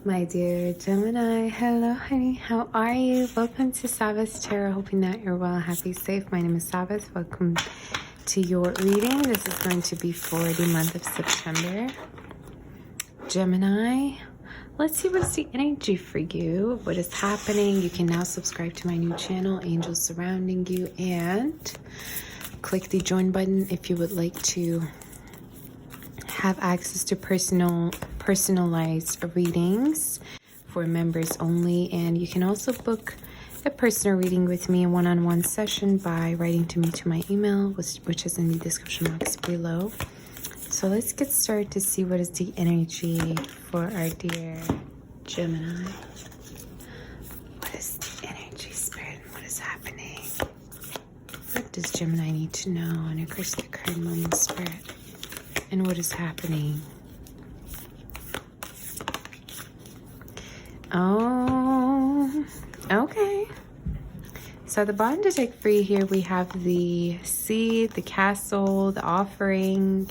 My dear Gemini, hello honey, how are you? Welcome to Sabbath Tarot, hoping that you're well, happy, safe. My name is Sabbath. Welcome to your reading. This is going to be for the month of September. Gemini, let's see what's the energy for you, what is happening. You can now subscribe to my new channel, Angels Surrounding You, and click the join button if you would like to have access to personalized readings for members only. And you can also book a personal reading with me, a one-on-one session, by writing to me to my email, which is in the description box below. So let's get started to see what is the energy for our dear Gemini. What is the energy, Spirit? What is happening? What does Gemini need to know in a crystal card moment, Spirit? And what is happening? Oh, okay. So the bottom to take free here, we have the seed, the castle, the offering.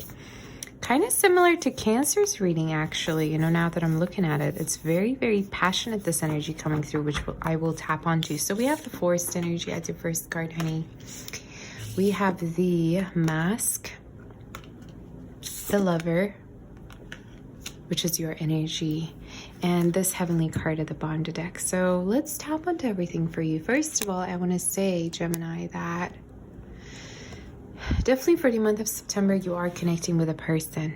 Kind of similar to Cancer's reading, actually. You know, now that I'm looking at it, it's very, very passionate, this energy coming through, which I will tap onto. So we have the forest energy as your first card, honey. We have the mask, the lover, which is your energy, and this heavenly card at the bottom of the deck. So let's tap onto everything for you. First of all, I want to say, Gemini, that definitely for the month of September, you are connecting with a person.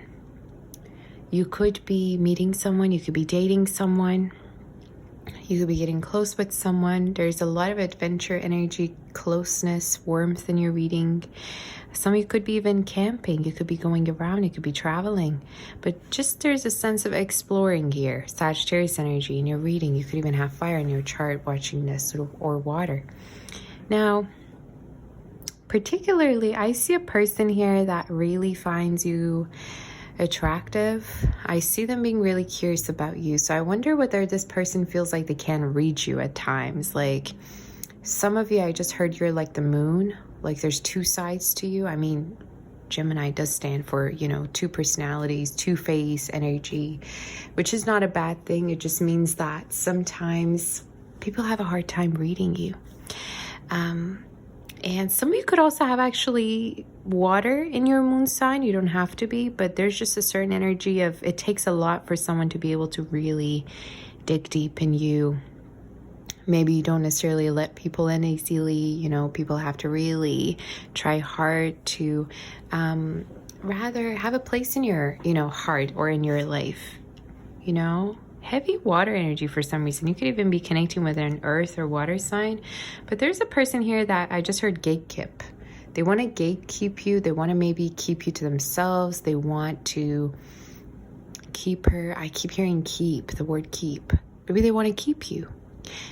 You could be meeting someone, you could be dating someone, you could be getting close with someone. There's a lot of adventure energy, closeness, warmth in your reading. Some of you could be even camping. You could be going around. You could be traveling. But just there's a sense of exploring here. Sagittarius energy in your reading. You could even have fire in your chart watching this, or water. Now, particularly, I see a person here that really finds you attractive. I see them being really curious about you. So I wonder whether this person feels like they can read you at times. Like, some of you, I just heard you're like the moon. Like there's two sides to you. I mean, Gemini does stand for, you know, two personalities, two-face energy, which is not a bad thing. It just means that sometimes people have a hard time reading you. And some of you could also have actually water in your moon sign. You don't have to be, but there's just a certain energy of, it takes a lot for someone to be able to really dig deep in you. Maybe you don't necessarily let people in easily. You know, people have to really try hard to rather have a place in your, you know, heart or in your life. You know, heavy water energy for some reason. You could even be connecting with an earth or water sign. But there's a person here that I just heard gatekeep. They want to gatekeep you. They want to maybe keep you to themselves. They want to keep her. I keep hearing keep, the word keep. Maybe they want to keep you.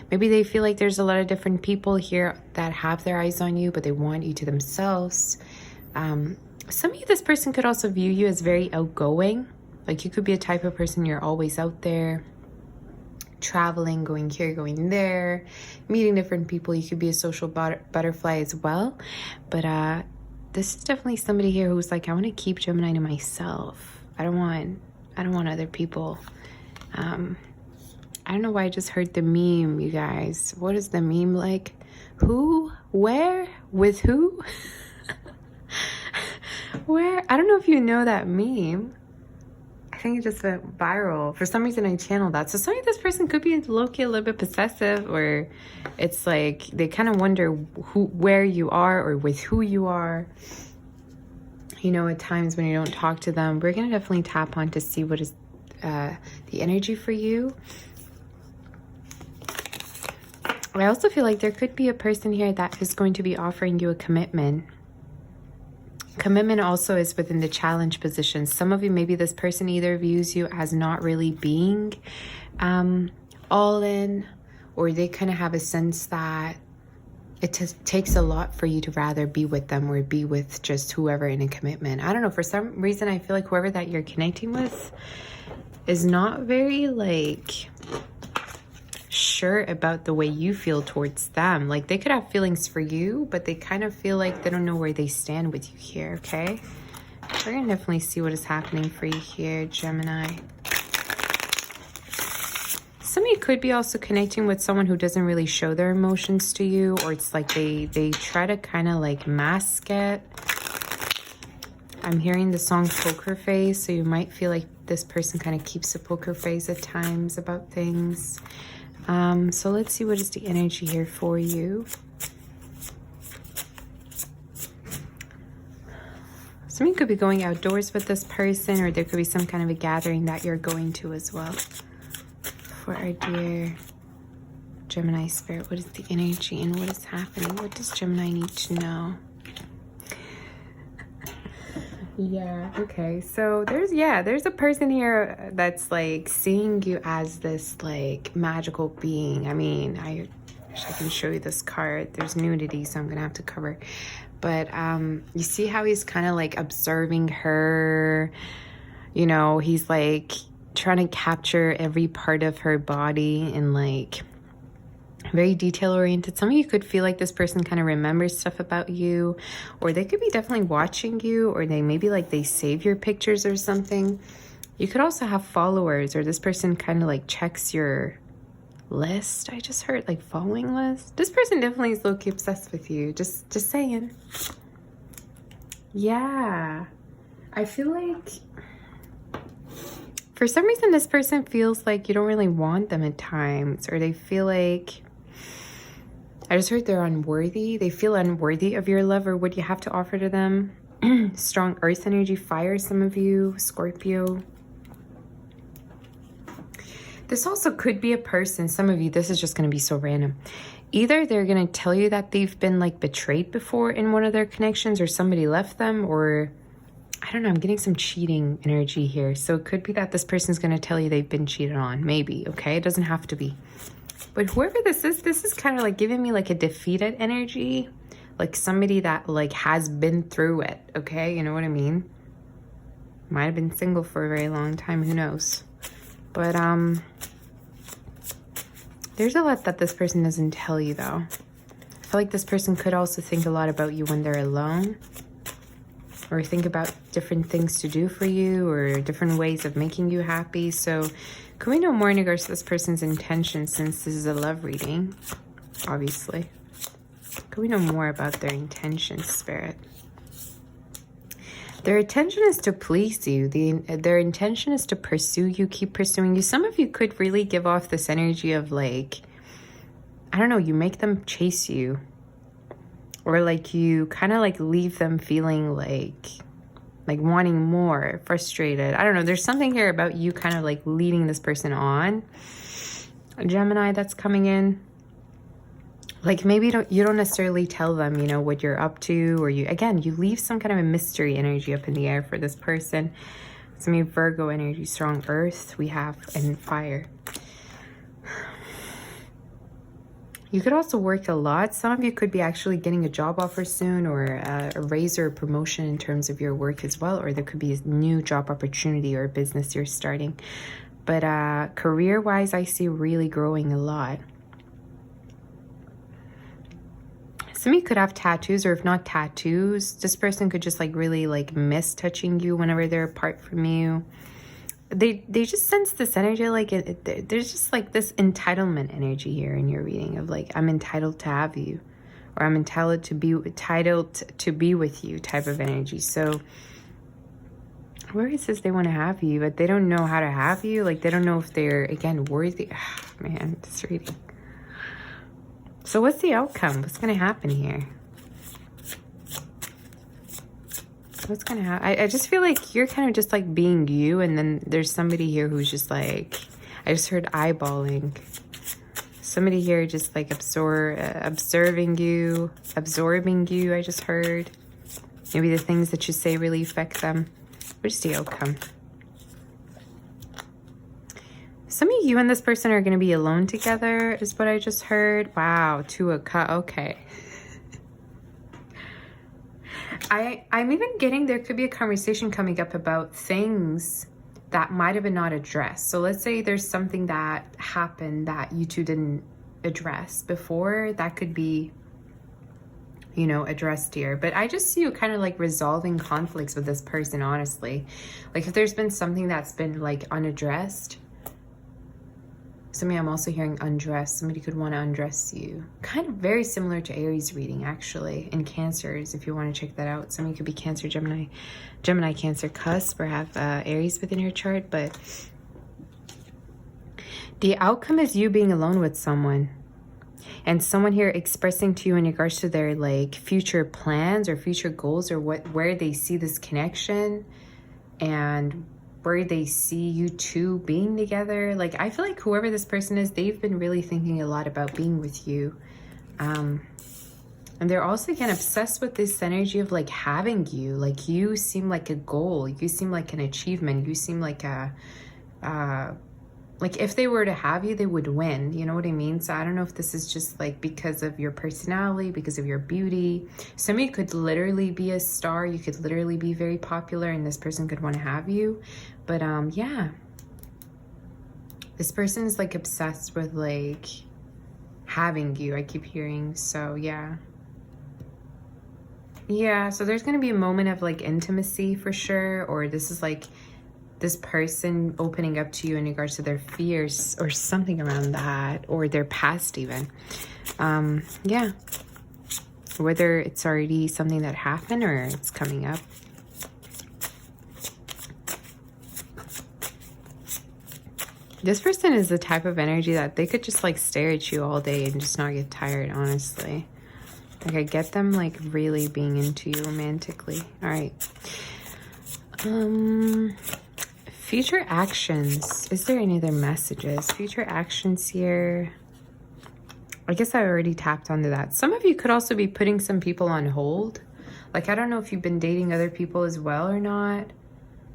Maybe they feel like there's a lot of different people here that have their eyes on you, but they want you to themselves. Some of you, this person could also view you as very outgoing. Like you could be a type of person, you're always out there, traveling, going here, going there, meeting different people. You could be a social butterfly as well. But this is definitely somebody here who's like, I want to keep Gemini to myself. I don't want other people. I don't know why I just heard the meme, you guys. What is the meme like? Who? Where? With who? Where? I don't know if you know that meme. I think it just went viral. For some reason, I channeled that. So some of this person could be low-key a little bit possessive, or it's like they kind of wonder where you are or with who you are. You know, at times when you don't talk to them, we're going to definitely tap on to see what is the energy for you. I also feel like there could be a person here that is going to be offering you a commitment. Commitment also is within the challenge position. Some of you, maybe this person either views you as not really being all in, or they kind of have a sense that it takes a lot for you to rather be with them or be with just whoever in a commitment. I don't know, for some reason I feel like whoever that you're connecting with is not very like sure about the way you feel towards them. Like they could have feelings for you, but they kind of feel like they don't know where they stand with you here. Okay, we're gonna definitely see what is happening for you here, Gemini. Some of you could be also connecting with someone who doesn't really show their emotions to you, or it's like they try to kind of like mask it. I'm hearing the song Poker Face, so you might feel like this person kind of keeps a poker face at times about things. So let's see, what is the energy here for you? Some of you could be going outdoors with this person, or there could be some kind of a gathering that you're going to as well. For our dear Gemini spirit, what is the energy and what is happening? What does Gemini need to know? Yeah, okay. So there's a person here that's like seeing you as this like magical being. I mean, I wish I can show you this card. There's nudity, so I'm gonna have to cover. But you see how he's kind of like observing her, you know, he's like trying to capture every part of her body and like very detail oriented. Some of you could feel like this person kind of remembers stuff about you, or they could be definitely watching you, or they maybe like they save your pictures or something. You could also have followers, or this person kind of like checks your list. I just heard like following list. This person definitely is low-key obsessed with you. Just saying. Yeah, I feel like for some reason this person feels like you don't really want them at times, or they feel like, I just heard they're unworthy. They feel unworthy of your love or what you have to offer to them. Strong earth energy, fire, some of you, Scorpio. This also could be a person, some of you, this is just going to be so random. Either they're going to tell you that they've been like betrayed before in one of their connections, or somebody left them, or I don't know, I'm getting some cheating energy here. So it could be that this person's going to tell you they've been cheated on, maybe, okay? It doesn't have to be. But whoever this is kind of like giving me like a defeated energy, like somebody that like has been through it, okay? You know what I mean? Might have been single for a very long time, who knows? But there's a lot that this person doesn't tell you though. I feel like this person could also think a lot about you when they're alone, or think about different things to do for you, or different ways of making you happy. So can we know more in regards to this person's intention, since this is a love reading, obviously? Can we know more about their intention, Spirit? Their intention is to please you. Their intention is to pursue you, keep pursuing you. Some of you could really give off this energy of like, I don't know, you make them chase you. Or like you kind of like leave them feeling like wanting more, frustrated. I don't know. There's something here about you kind of like leading this person on. Gemini, that's coming in. Like maybe you don't necessarily tell them, you know, what you're up to, or you leave some kind of a mystery energy up in the air for this person. Some of Virgo energy, strong earth we have, and fire. You could also work a lot. Some of you could be actually getting a job offer soon, or a raise or a promotion in terms of your work as well. Or there could be a new job opportunity or a business you're starting. But career-wise, I see really growing a lot. Some of you could have tattoos, or if not tattoos, this person could just like really like miss touching you whenever they're apart from you. They just sense this energy, like there's just like this entitlement energy here in your reading of like, I'm entitled to have you, or I'm entitled to be with you type of energy. So whoever says they want to have you, but they don't know how to have you, like they don't know if they're, again, worthy. Man, this reading. So what's the outcome? What's going to happen here? What's going to happen? I just feel like you're kind of just like being you, and then there's somebody here who's just like, I just heard eyeballing. Somebody here just like absorbing you, I just heard. Maybe the things that you say really affect them. What's the outcome? Some of you and this person are going to be alone together, is what I just heard. Wow, Two of Cups. Okay. I'm even getting, there could be a conversation coming up about things that might have been not addressed. So let's say there's something that happened that you two didn't address before. That could be, you know, addressed here. But I just see you kind of like resolving conflicts with this person, honestly. Like if there's been something that's been like unaddressed, Somebody, I'm also hearing undress. Somebody could want to undress you. Kind of very similar to Aries reading, actually. And Cancers, if you want to check that out. Somebody could be Cancer, Gemini, Cancer cusp, or have Aries within your chart. But the outcome is you being alone with someone. And someone here expressing to you in regards to their like future plans or future goals, or where they see this connection and where they see you two being together. Like, I feel like whoever this person is, they've been really thinking a lot about being with you. And they're also, again, obsessed with this energy of like having you. Like, you seem like a goal. You seem like an achievement. You seem like like if they were to have you, they would win. You know what I mean? So I don't know if this is just like because of your personality, because of your beauty. Somebody could literally be a star. You could literally be very popular and this person could want to have you. But yeah, this person is like obsessed with like having you, I keep hearing. So yeah. Yeah, so there's going to be a moment of like intimacy for sure. Or this is like this person opening up to you in regards to their fears or something around that, or their past even. Yeah, whether it's already something that happened or it's coming up. This person is the type of energy that they could just like stare at you all day and just not get tired, honestly. Like, I get them like really being into you romantically. All right. Future actions. Is there any other messages? Future actions here. I guess I already tapped onto that. Some of you could also be putting some people on hold. Like, I don't know if you've been dating other people as well or not,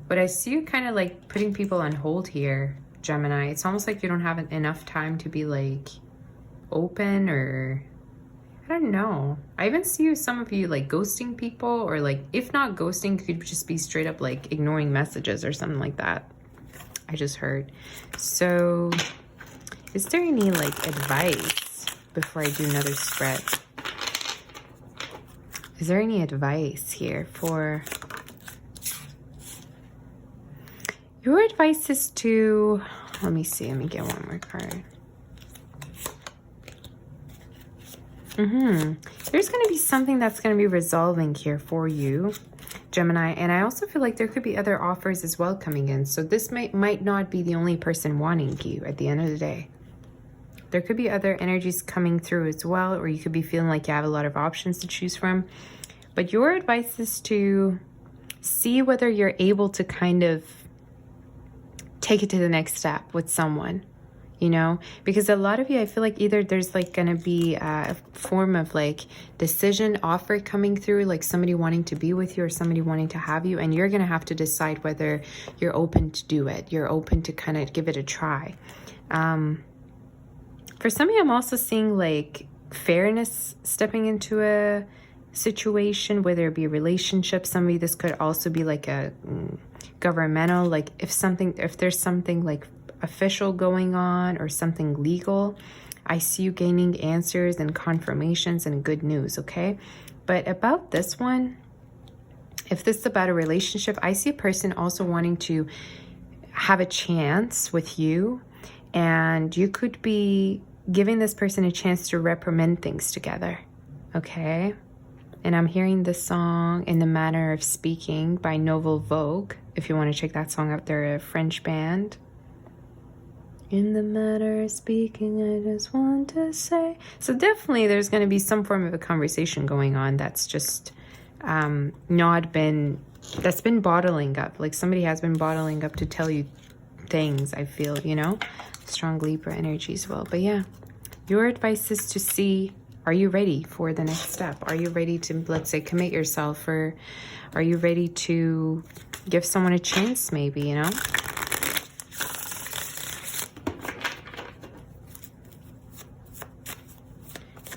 but I see you kind of like putting people on hold here, Gemini. It's almost like you don't have enough time to be like open, or I don't know. I even see you, some of you like ghosting people, or like if not ghosting, could just be straight up like ignoring messages or something like that. I just heard. So is there any like advice before I do another spread? Is there any advice here for your advice? Is to, let me see, let me get one more card. There's going to be something that's going to be resolving here for you, Gemini. And I also feel like there could be other offers as well coming in. So this might not be the only person wanting you at the end of the day. There could be other energies coming through as well, or you could be feeling like you have a lot of options to choose from. But your advice is to see whether you're able to kind of take it to the next step with someone. You know, because a lot of you, I feel like either there's like going to be a form of like decision offer coming through, like somebody wanting to be with you or somebody wanting to have you, and you're going to have to decide whether you're open to do it. You're open to kind of give it a try. For some of you, I'm also seeing like fairness stepping into a situation, whether it be a relationship. Somebody, this could also be like a governmental, like if there's something like official going on or something legal, I see you gaining answers and confirmations and good news, okay? But about this one, if this is about a relationship, I see a person also wanting to have a chance with you, and you could be giving this person a chance to reprimand things together, okay? And I'm hearing the song In the Manner of Speaking by Novel Vogue. If you want to check that song out, they're a French band. In the matter of speaking, I just want to say. So definitely there's going to be some form of a conversation going on that's just that's been bottling up. Like somebody has been bottling up to tell you things, I feel, you know. Strong Libra energy as well. But yeah, your advice is to see, are you ready for the next step? Are you ready to, let's say, commit yourself? Or are you ready to give someone a chance maybe, you know?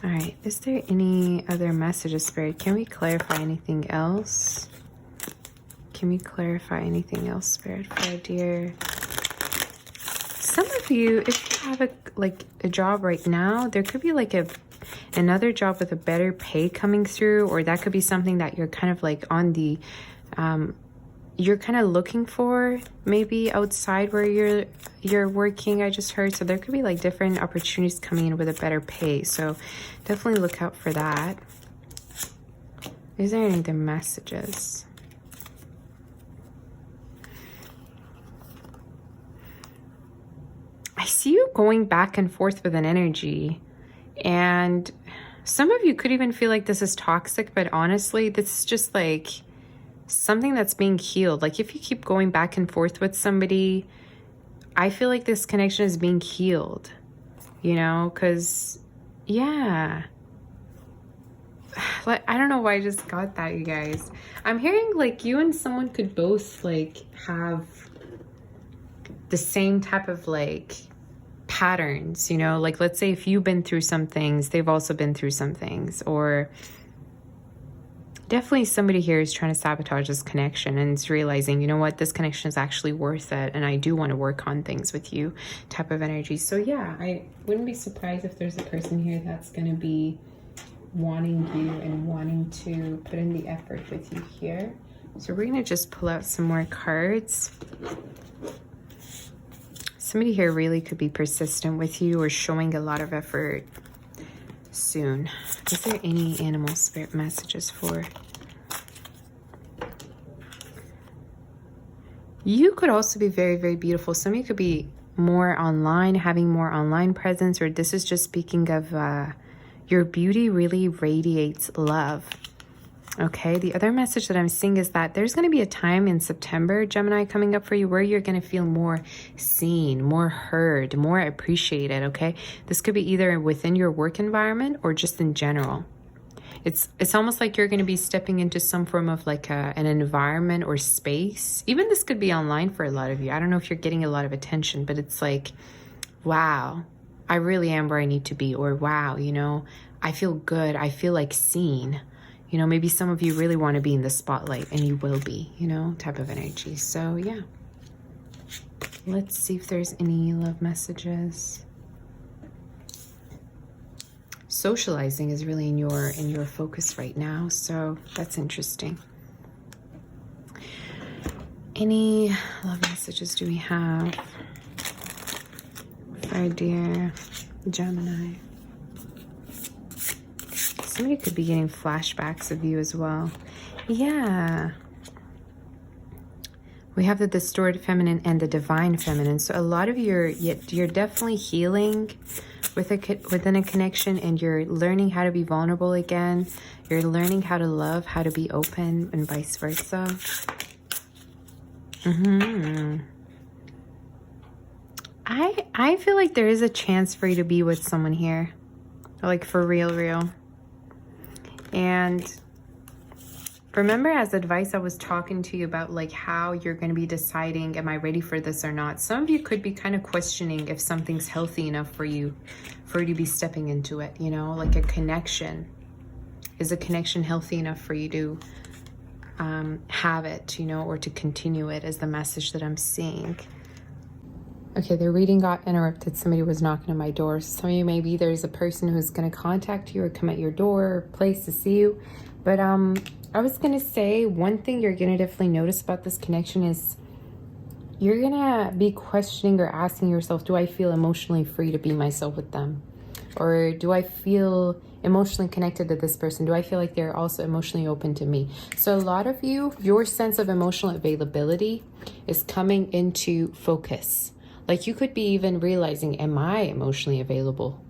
All right, is there any other messages, Spirit? Can we clarify anything else? Can we clarify anything else, Spirit, for our dear? Some of you, if you have a job right now, there could be like another job with a better pay coming through, or that could be something that you're kind of like on the, you're kind of looking for maybe outside where you're working, I just heard. So there could be like different opportunities coming in with a better pay. So definitely look out for that. Is there any other messages? I see you going back and forth with an energy, and some of you could even feel like this is toxic, but honestly, this is just like something that's being healed. Like if you keep going back and forth with somebody, I feel like this connection is being healed, you know, because yeah, like I don't know why I just got that, you guys. I'm hearing like you and someone could both like have the same type of like patterns, you know, like let's say if you've been through some things, they've also been through some things, or definitely somebody here is trying to sabotage this connection and is realizing, you know what, this connection is actually worth it and I do want to work on things with you type of energy. So yeah, I wouldn't be surprised if there's a person here that's going to be wanting you and wanting to put in the effort with you here. So we're going to just pull out some more cards. Somebody here really could be persistent with you or showing a lot of effort soon. Is there any animal spirit messages for? You could also be very, very beautiful. Some of you could be more online, having more online presence, or this is just speaking of your beauty really radiates love. Okay, the other message that I'm seeing is that there's going to be a time in September, Gemini, coming up for you where you're going to feel more seen, more heard, more appreciated, okay? This could be either within your work environment or just in general. It's almost like you're going to be stepping into some form of like an environment or space. Even this could be online for a lot of you. I don't know if you're getting a lot of attention, but it's like, wow, I really am where I need to be. Or wow, you know, I feel good. I feel like seen. You know, maybe some of you really want to be in the spotlight, and you will be, you know, type of energy. So yeah, let's see if there's any love messages. Socializing is really in your focus right now, so that's interesting. Any love messages do we have for our dear Gemini? Somebody could be getting flashbacks of you as well. Yeah. We have the distorted feminine and the divine feminine. So a lot of you're definitely healing within a connection, and you're learning how to be vulnerable again. You're learning how to love, how to be open, and vice versa. I feel like there is a chance for you to be with someone here. Like for real. And remember, as advice, I was talking to you about like how you're going to be deciding, am I ready for this or not? Some of you could be kind of questioning if something's healthy enough for you to be stepping into it, you know, like a connection. Is a connection healthy enough for you to have it, you know, or to continue it, is the message that I'm seeing. Okay, the reading got interrupted. Somebody was knocking on my door. Some of you, maybe there's a person who's going to contact you or come at your door or place to see you. But I was going to say one thing you're going to definitely notice about this connection is you're going to be questioning or asking yourself, do I feel emotionally free to be myself with them? Or do I feel emotionally connected to this person? Do I feel like they're also emotionally open to me? So a lot of you, your sense of emotional availability is coming into focus. Like you could be even realizing, am I emotionally available?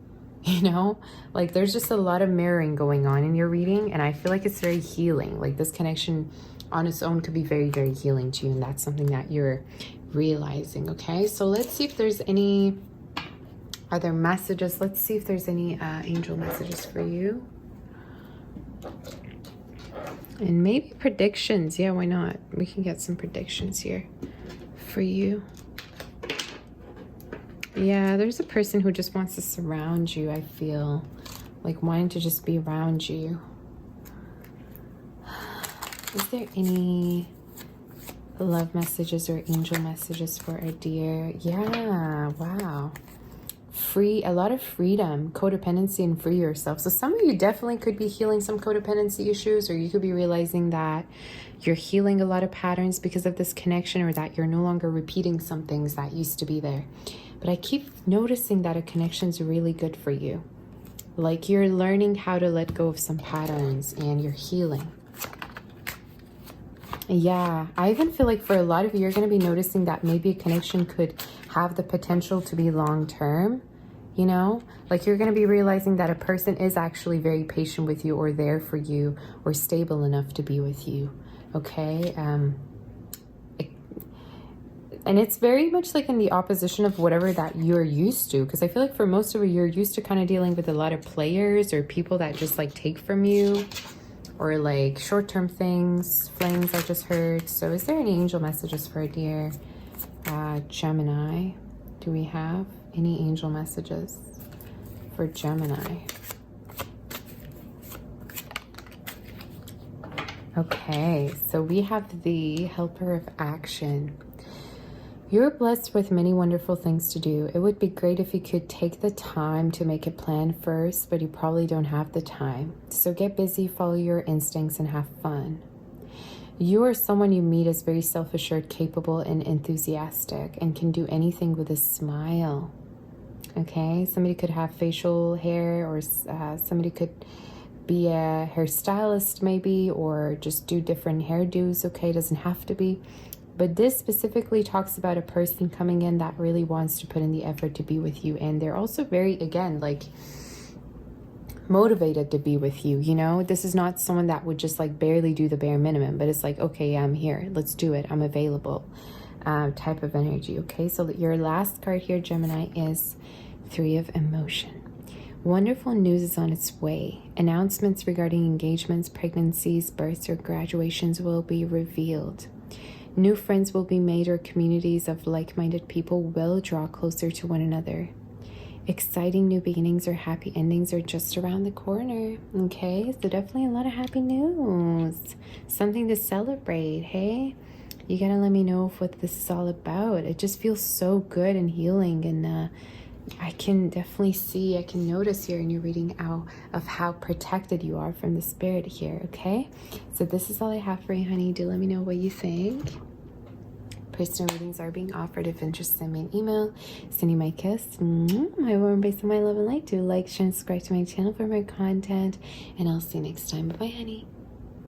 You know, like there's just a lot of mirroring going on in your reading, and I feel like it's very healing. Like this connection on its own could be very, very healing to you, and that's something that you're realizing. Okay, so let's see if there's any other messages. Let's see if there's any angel messages for you. And maybe predictions. Yeah, why not? We can get some predictions here for you. Yeah, there's a person who just wants to surround you, I feel. Like wanting to just be around you. Is there any love messages or angel messages for our dear? Yeah, wow. free, a lot of freedom, codependency, and free yourself. So some of you definitely could be healing some codependency issues, or you could be realizing that you're healing a lot of patterns because of this connection, or that you're no longer repeating some things that used to be there. But I keep noticing that a connection is really good for you. Like you're learning how to let go of some patterns and you're healing. Yeah, I even feel like for a lot of you, you're going to be noticing that maybe a connection could have the potential to be long-term, you know? Like you're going to be realizing that a person is actually very patient with you, or there for you, or stable enough to be with you, okay? And it's very much like in the opposition of whatever that you're used to. Because I feel like for most of you, you're used to kind of dealing with a lot of players or people that just like take from you, or like short-term things, flames I just heard. So is there any angel messages for a dear Gemini? Do we have any angel messages for Gemini? Okay, so we have the Helper of Action. You're blessed with many wonderful things to do. It would be great if you could take the time to make a plan first, but you probably don't have the time. So get busy, follow your instincts, and have fun. You or someone you meet is very self-assured, capable, and enthusiastic, and can do anything with a smile. Okay, somebody could have facial hair, or somebody could be a hairstylist maybe, or just do different hairdos. Okay, doesn't have to be. But this specifically talks about a person coming in that really wants to put in the effort to be with you. And they're also very, again, like motivated to be with you, you know? This is not someone that would just like barely do the bare minimum, but it's like, okay, I'm here. Let's do it. I'm available type of energy, okay? So your last card here, Gemini, is Three of Emotion. Wonderful news is on its way. Announcements regarding engagements, pregnancies, births, or graduations will be revealed. New friends will be made, or communities of like-minded people will draw closer to one another. Exciting new beginnings or happy endings are just around the corner. Okay, so definitely a lot of happy news. Something to celebrate, hey? You gotta let me know what this is all about. It just feels so good and healing, and I can definitely see, I can notice here in your reading out of how protected you are from the spirit here, okay? So this is all I have for you, honey. Do let me know what you think. Personal readings are being offered. If interested, send me an email. Sending my kiss. My warm embrace of my love and light. Do like, share, and subscribe to my channel for more content. And I'll see you next time. Bye-bye, honey.